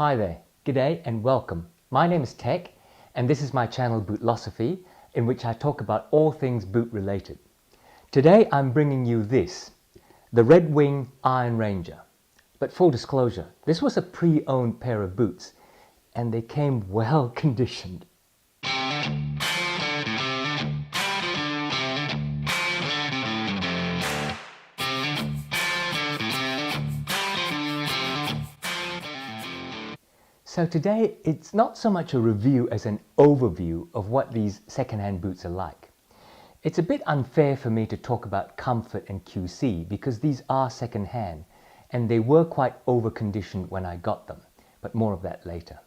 Hi there, g'day and welcome. My name is Tech and this is my channel Bootlosophy, in which I talk about all things boot related. Today I'm bringing you this, the Red Wing Iron Ranger. But full disclosure, this was a pre-owned pair of boots and they came well conditioned. So today, it's not so much a review as an overview of what these second-hand boots are like. It's a bit unfair for me to talk about comfort and QC because these are second-hand and they were quite over-conditioned when I got them, but more of that later.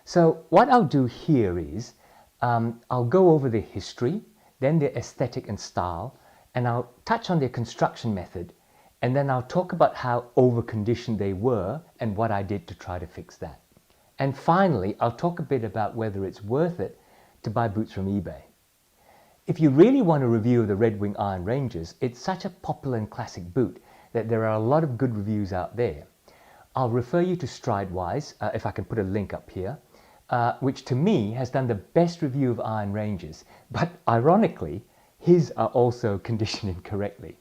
So what I'll do here is, I'll go over their history, then their aesthetic and style, and I'll touch on their construction method, and then I'll talk about how over-conditioned they were and what I did to try to fix that. And finally, I'll talk a bit about whether it's worth it to buy boots from eBay. If you really want a review of the Red Wing Iron Rangers, it's such a popular and classic boot that there are a lot of good reviews out there. I'll refer you to Stridewise, if I can put a link up here, which to me has done the best review of Iron Rangers, but ironically, his are also conditioned incorrectly.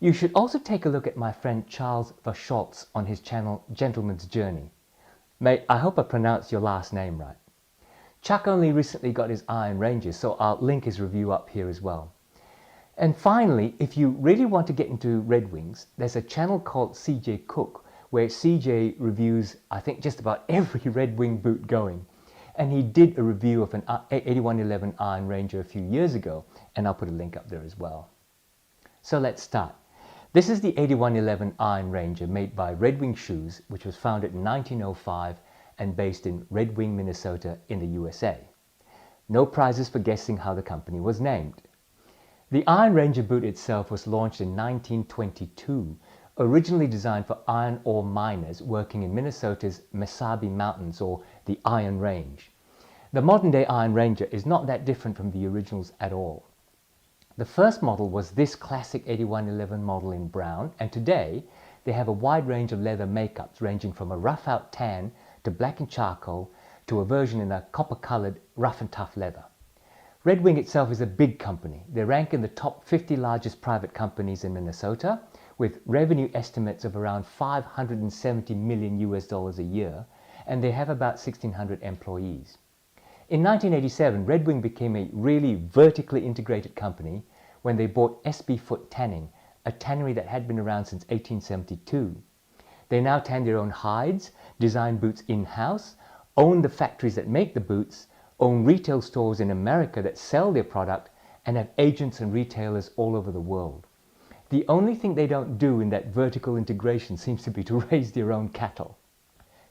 You should also take a look at my friend Charles Verscholtz on his channel Gentleman's Journey. Mate, I hope I pronounced your last name right. Chuck only recently got his Iron Rangers, so I'll link his review up here as well. And finally, if you really want to get into Red Wings, there's a channel called CJ Cook, where CJ reviews, I think, just about every Red Wing boot going. And he did a review of an 8111 Iron Ranger a few years ago, and I'll put a link up there as well. So let's start. This is the 8111 Iron Ranger made by Red Wing Shoes, which was founded in 1905 and based in Red Wing, Minnesota in the USA. No prizes for guessing how the company was named. The Iron Ranger boot itself was launched in 1922, originally designed for iron ore miners working in Minnesota's Mesabi Mountains, or the Iron Range. The modern-day Iron Ranger is not that different from the originals at all. The first model was this classic 8111 model in brown, and today they have a wide range of leather makeups ranging from a rough-out tan to black and charcoal to a version in a copper-colored rough and tough leather. Red Wing itself is a big company. They rank in the top 50 largest private companies in Minnesota with revenue estimates of around $570 million a year, and they have about 1,600 employees. In 1987, Red Wing became a really vertically integrated company when they bought SB Foot Tanning, a tannery that had been around since 1872. They now tan their own hides, design boots in-house, own the factories that make the boots, own retail stores in America that sell their product, and have agents and retailers all over the world. The only thing they don't do in that vertical integration seems to be to raise their own cattle.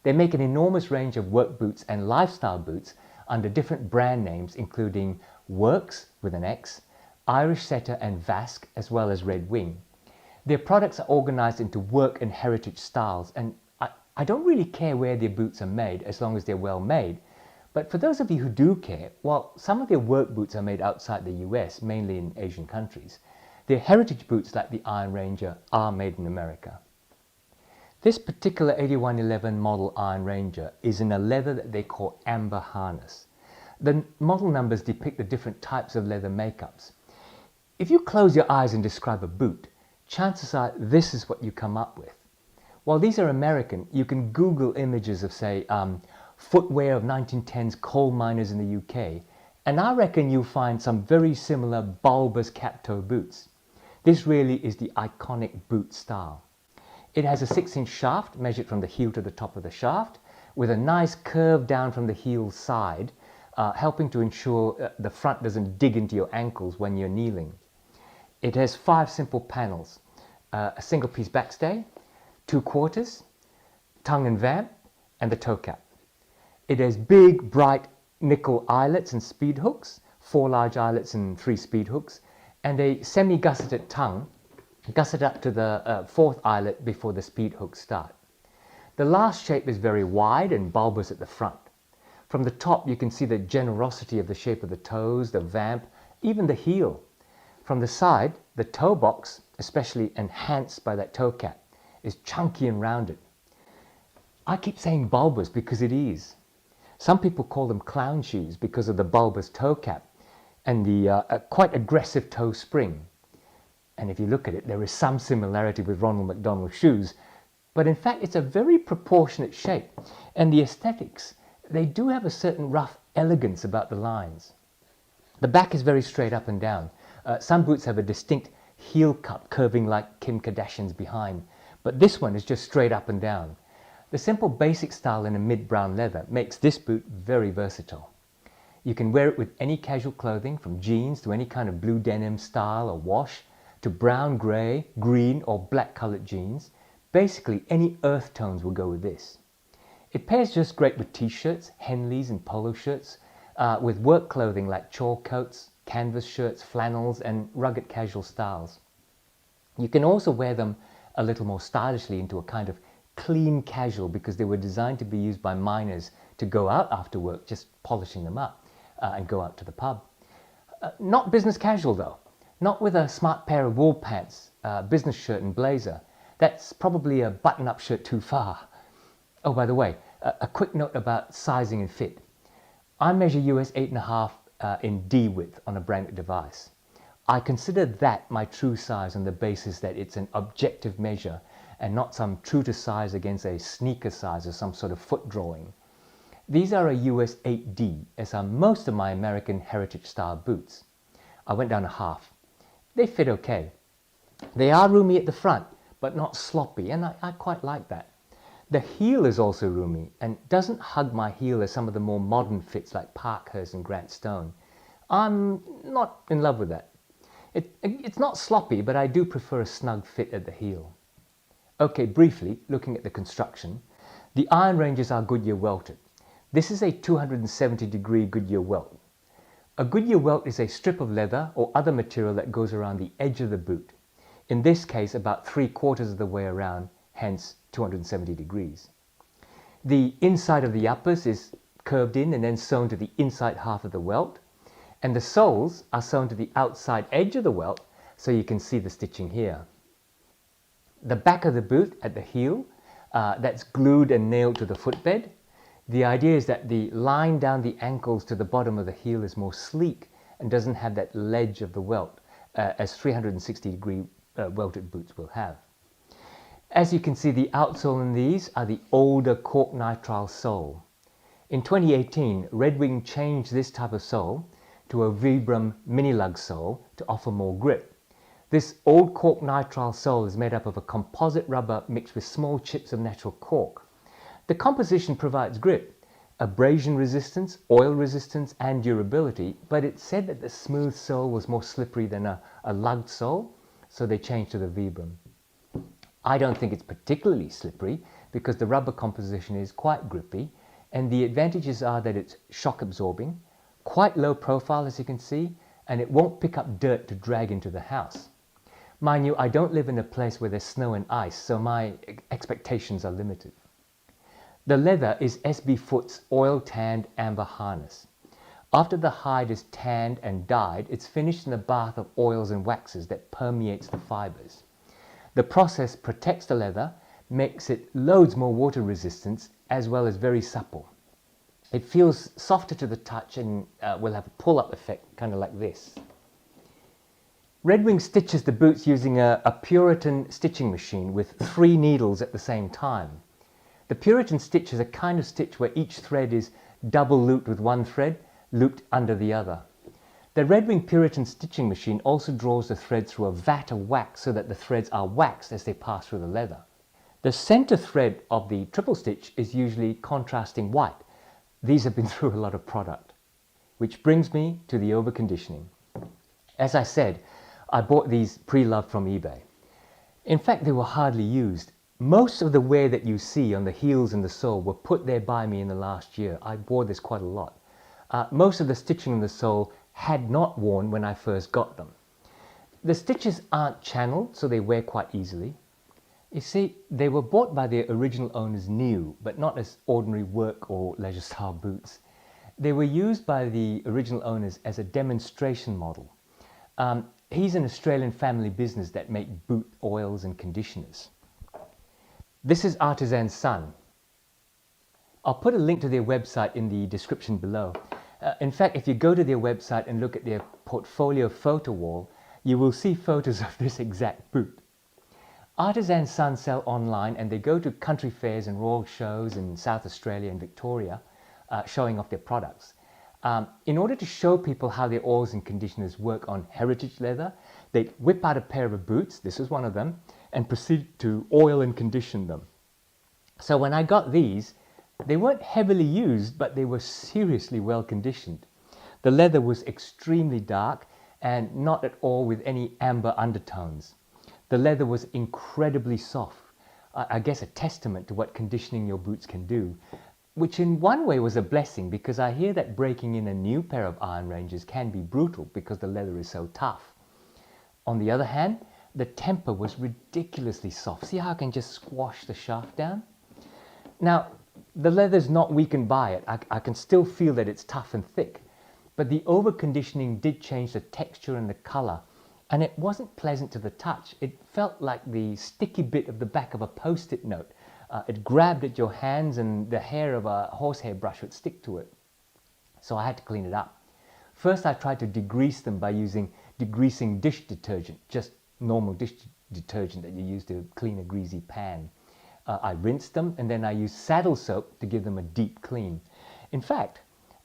They make an enormous range of work boots and lifestyle boots under different brand names, including Works with an X, Irish Setter and Vask, as well as Red Wing. Their products are organized into work and heritage styles, and I don't really care where their boots are made as long as they're well made. But for those of you who do care, while some of their work boots are made outside the US, mainly in Asian countries, their heritage boots like the Iron Ranger are made in America. This particular 8111 model Iron Ranger is in a leather that they call amber harness. The model numbers depict the different types of leather makeups. If you close your eyes and describe a boot, chances are this is what you come up with. While these are American, you can Google images of, say, footwear of 1910s coal miners in the UK, and I reckon you'll find some very similar bulbous cap-toe boots. This really is the iconic boot style. It has a 6-inch shaft measured from the heel to the top of the shaft, with a nice curve down from the heel side, helping to ensure the front doesn't dig into your ankles when you're kneeling. It has 5 simple panels, a single piece backstay, 2 quarters, tongue and vamp, and the toe cap. It has big, bright nickel eyelets and speed hooks, 4 large eyelets and 3 speed hooks, and a semi-gusseted tongue, gusset up to the 4th eyelet before the speed hooks start. The last shape is very wide and bulbous at the front. From the top you can see the generosity of the shape of the toes, the vamp, even the heel. From the side, the toe box, especially enhanced by that toe cap, is chunky and rounded. I keep saying bulbous because it is. Some people call them clown shoes because of the bulbous toe cap and the quite aggressive toe spring. And if you look at it, there is some similarity with Ronald McDonald's shoes, but in fact it's a very proportionate shape. And the aesthetics, they do have a certain rough elegance about the lines. The back is very straight up and down. Some boots have a distinct heel cup curving like Kim Kardashian's behind, but this one is just straight up and down. The simple basic style in a mid-brown leather makes this boot very versatile. You can wear it with any casual clothing, from jeans to any kind of blue denim style or wash, to brown, grey, green or black coloured jeans. Basically any earth tones will go with this. It pairs just great with t-shirts, Henleys and polo shirts, with work clothing like chore coats, canvas shirts, flannels and rugged casual styles. You can also wear them a little more stylishly into a kind of clean casual because they were designed to be used by miners to go out after work, just polishing them up and go out to the pub. Not business casual though, not with a smart pair of wool pants, business shirt and blazer. That's probably a button-up shirt too far. Oh, by the way, a quick note about sizing and fit. I measure US 8.5 in D width on a branded device. I consider that my true size on the basis that it's an objective measure and not some true to size against a sneaker size or some sort of foot drawing. These are a US 8D, as are most of my American heritage style boots. I went down a half. They fit okay. They are roomy at the front, but not sloppy, and I quite like that. The heel is also roomy and doesn't hug my heel as some of the more modern fits like Parkhurst and Grant Stone. I'm not in love with that. It's not sloppy, but I do prefer a snug fit at the heel. Okay, briefly, looking at the construction, the iron ranges are Goodyear welted. This is a 270-degree Goodyear welt. A Goodyear welt is a strip of leather or other material that goes around the edge of the boot. In this case, about 3/4 of the way around, hence 270 degrees. The inside of the uppers is curved in and then sewn to the inside half of the welt, and the soles are sewn to the outside edge of the welt, so you can see the stitching here. The back of the boot at the heel, that's glued and nailed to the footbed. The idea is that the line down the ankles to the bottom of the heel is more sleek and doesn't have that ledge of the welt, as 360-degree welted boots will have. As you can see, the outsole in these are the older cork nitrile sole. In 2018, Red Wing changed this type of sole to a Vibram mini lug sole to offer more grip. This old cork nitrile sole is made up of a composite rubber mixed with small chips of natural cork. The composition provides grip, abrasion resistance, oil resistance and durability, but it's said that the smooth sole was more slippery than a lugged sole, so they changed to the Vibram. I don't think it's particularly slippery because the rubber composition is quite grippy, and the advantages are that it's shock absorbing, quite low profile as you can see, and it won't pick up dirt to drag into the house. Mind you, I don't live in a place where there's snow and ice, so my expectations are limited. The leather is SB Foot's oil tanned amber harness. After the hide is tanned and dyed, it's finished in a bath of oils and waxes that permeates the fibers. The process protects the leather, makes it loads more water resistance, as well as very supple. It feels softer to the touch and will have a pull-up effect, kind of like this. Red Wing stitches the boots using a Puritan stitching machine with 3 needles at the same time. The Puritan stitch is a kind of stitch where each thread is double looped with one thread, looped under the other. The Red Wing Puritan stitching machine also draws the thread through a vat of wax so that the threads are waxed as they pass through the leather. The center thread of the triple stitch is usually contrasting white. These have been through a lot of product. Which brings me to the overconditioning. As I said, I bought these pre-loved from eBay. In fact, they were hardly used. Most of the wear that you see on the heels and the sole were put there by me in the last year. I wore this quite a lot. Most of the stitching in the sole had not worn when I first got them. The stitches aren't channeled, so they wear quite easily. You see, they were bought by their original owners new, but not as ordinary work or leisure style boots. They were used by the original owners as a demonstration model. He's an Australian family business that make boot oils and conditioners. This is Artisan's son. I'll put a link to their website in the description below. In fact, if you go to their website and look at their portfolio photo wall, you will see photos of this exact boot. Artisan Sun sell online, and they go to country fairs and royal shows in South Australia and Victoria, showing off their products. In order to show people how their oils and conditioners work on heritage leather, they whip out a pair of boots, this is one of them, and proceed to oil and condition them. So when I got these, they weren't heavily used, but they were seriously well conditioned. The leather was extremely dark and not at all with any amber undertones. The leather was incredibly soft, I guess a testament to what conditioning your boots can do, which in one way was a blessing, because I hear that breaking in a new pair of iron ranges can be brutal because the leather is so tough. On the other hand, the temper was ridiculously soft. See how I can just squash the shaft down? Now, the leather's not weakened by it. I can still feel that it's tough and thick, but the over-conditioning did change the texture and the color, and it wasn't pleasant to the touch. It felt like the sticky bit of the back of a post-it note. It grabbed at your hands and the hair of a horsehair brush would stick to it. So I had to clean it up. First, I tried to degrease them by using degreasing dish detergent, just normal dish detergent that you use to clean a greasy pan. I rinsed them, and then I used saddle soap to give them a deep clean. In fact,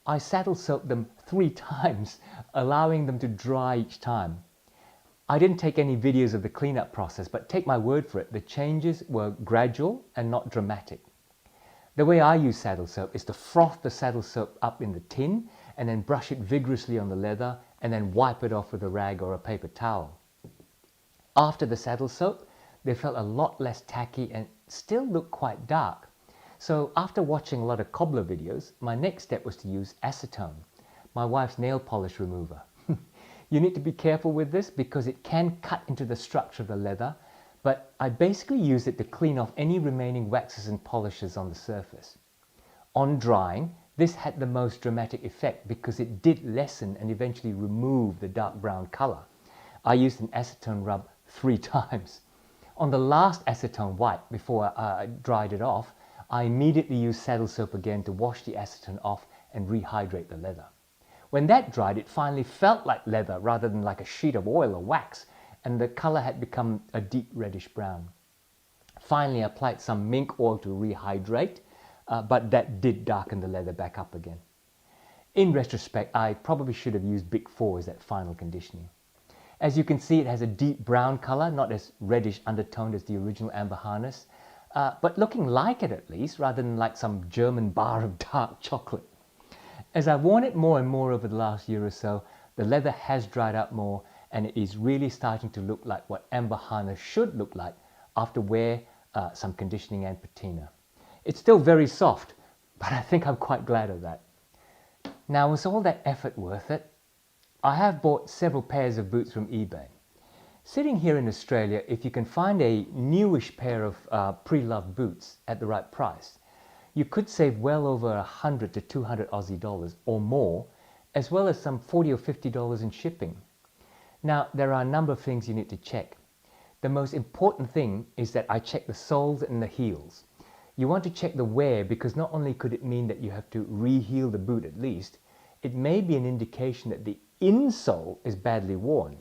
I saddle soaped them 3 times, allowing them to dry each time. I didn't take any videos of the cleanup process, but take my word for it, the changes were gradual and not dramatic. The way I use saddle soap is to froth the saddle soap up in the tin and then brush it vigorously on the leather and then wipe it off with a rag or a paper towel. After the saddle soap, they felt a lot less tacky and still looked quite dark. So after watching a lot of cobbler videos, my next step was to use acetone, my wife's nail polish remover. You need to be careful with this because it can cut into the structure of the leather, but I basically use it to clean off any remaining waxes and polishes on the surface. On drying, this had the most dramatic effect because it did lessen and eventually remove the dark brown color. I used an acetone rub 3 times. On the last acetone wipe, before I dried it off, I immediately used saddle soap again to wash the acetone off and rehydrate the leather. When that dried, it finally felt like leather rather than like a sheet of oil or wax, and the color had become a deep reddish brown. Finally, I applied some mink oil to rehydrate, but that did darken the leather back up again. In retrospect, I probably should have used Bic 4 as that final conditioning. As you can see, it has a deep brown color, not as reddish undertoned as the original amber harness, but looking like it at least, rather than like some German bar of dark chocolate. As I've worn it more and more over the last year or so, the leather has dried up more, and it is really starting to look like what amber harness should look like after wear, some conditioning and patina. It's still very soft, but I think I'm quite glad of that. Now, was all that effort worth it? I have bought several pairs of boots from eBay. Sitting here in Australia, if you can find a newish pair of pre-loved boots at the right price, you could save well over 100 to 200 Aussie dollars or more, as well as some $40 or $50 in shipping. Now, there are a number of things you need to check. The most important thing is that I check the soles and the heels. You want to check the wear because not only could it mean that you have to re-heel the boot at least, it may be an indication that the insole is badly worn.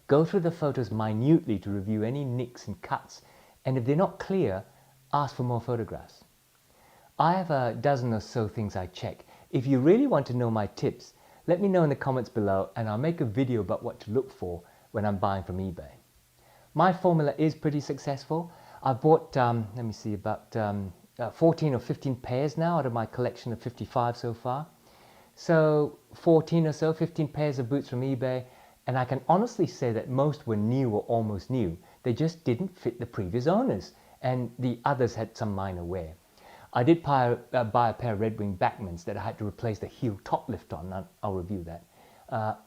Go through the photos minutely to review any nicks and cuts, and if they're not clear, ask for more photographs. I have a dozen or so things I check. If you really want to know my tips, let me know in the comments below and I'll make a video about what to look for when I'm buying from eBay. My formula is pretty successful. I've bought, let me see, about 14 or 15 pairs now out of my collection of 55 so far. So 14 or so, 15 pairs of boots from eBay, and I can honestly say that most were new or almost new. They just didn't fit the previous owners, and the others had some minor wear. I did buy a pair of Red Wing Backmans that I had to replace the heel top lift on. I'll review that.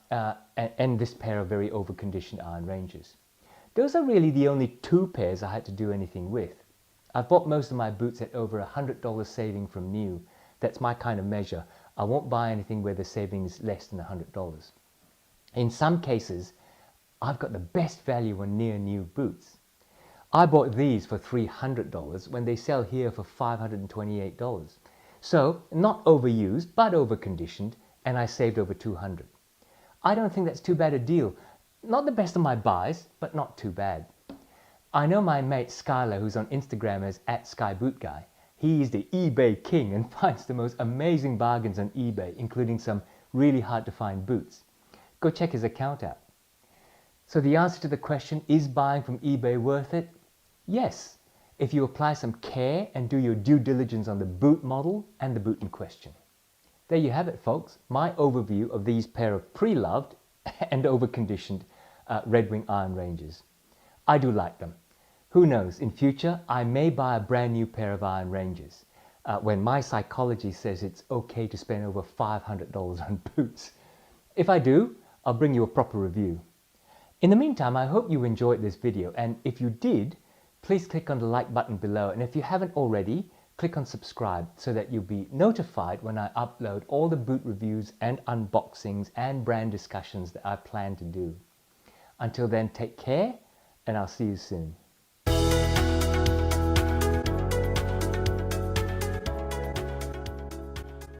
And this pair of very over-conditioned iron ranges. Those are really the only 2 pairs I had to do anything with. I've bought most of my boots at over $100 saving from new. That's my kind of measure. I won't buy anything where the saving is less than $100. In some cases, I've got the best value on near new boots. I bought these for $300 when they sell here for $528. So not overused, but overconditioned, and I saved over 200. I don't think that's too bad a deal. Not the best of my buys, but not too bad. I know my mate Skylar, who's on Instagram as @SkyBootGuy. He is the eBay king and finds the most amazing bargains on eBay, including some really hard to find boots. Go check his account out. So the answer to the question, is buying from eBay worth it? Yes, if you apply some care and do your due diligence on the boot model and the boot in question. There you have it, folks, my overview of these pair of pre-loved and overconditioned Red Wing Iron Rangers. I do like them. Who knows, in future I may buy a brand new pair of Iron Rangers when my psychology says it's okay to spend over $500 on boots. If I do, I'll bring you a proper review. In the meantime, I hope you enjoyed this video, and if you did, please click on the like button below, and if you haven't already, click on subscribe so that you'll be notified when I upload all the boot reviews and unboxings and brand discussions that I plan to do. Until then, take care, and I'll see you soon.